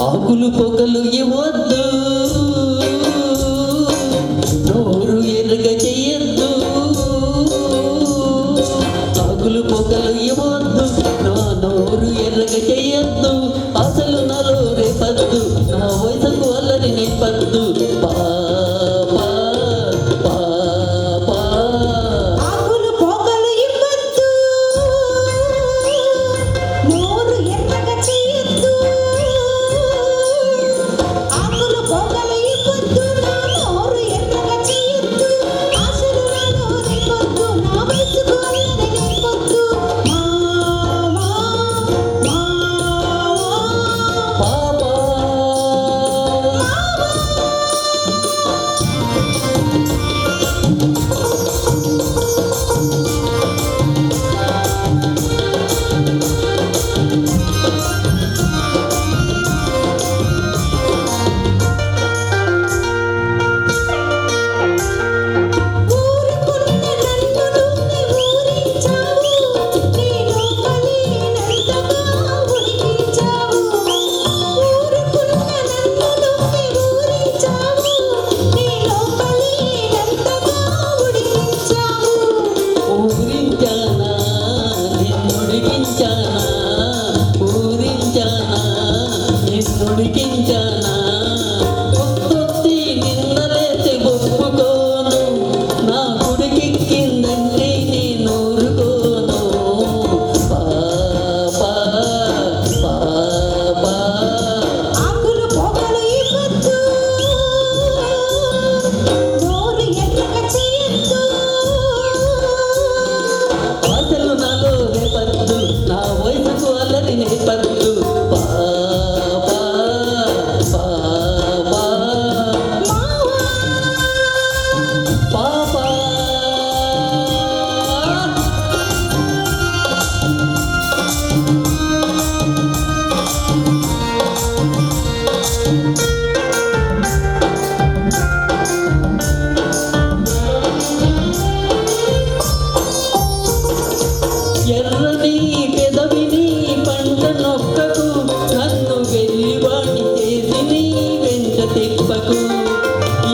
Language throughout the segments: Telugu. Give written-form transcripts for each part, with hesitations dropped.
ఆకులు పొగలు ఇవ్వద్దు, నోరు ఎరుగ చెయ్యొద్దు. ఆకులు పొగలు ఇవ్వద్దు, నా నోరు ఎర్రగ చెయ్యొద్దు. అసలు నాలో రేపద్దు, నా వయసుకు అల్లరి నింపద్దు. ఎర్రని పెదవిని పంట నొక్కకు, నన్ను వెలివాణి చేసి నీ వెంట తిప్పకు.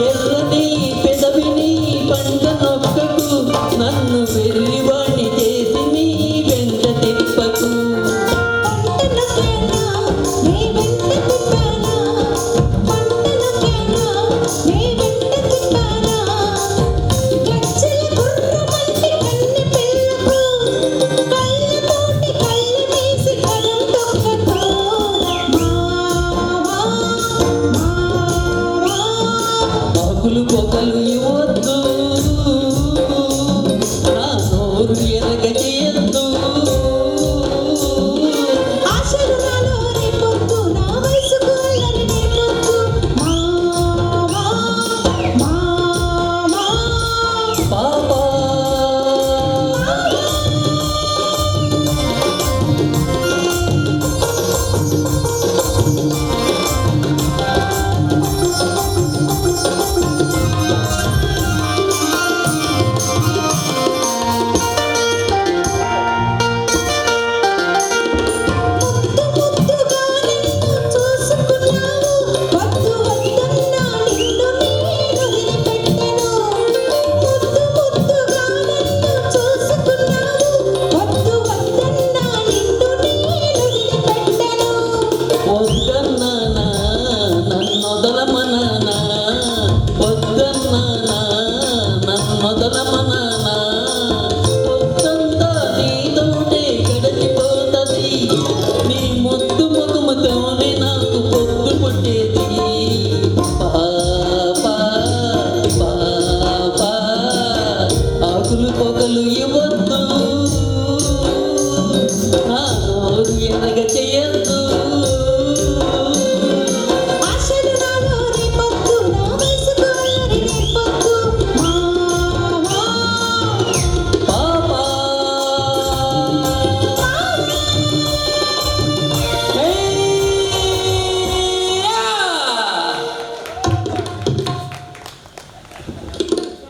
ఎర్రని పెదవిని పంట నొక్కకు, నన్ను వెలివాణి చేసి నీ వెంట తిప్పకు. ఆకులు పొగలు ఇవ్వద్దు, నా నోరు ఎరగ చేయొద్దు. ఆశలు నాలో రేపొద్దు, నా వయసుకు అల్లరి నేర్పొద్దు. పాపా వద్దన్నానా నన్నొదలమనా,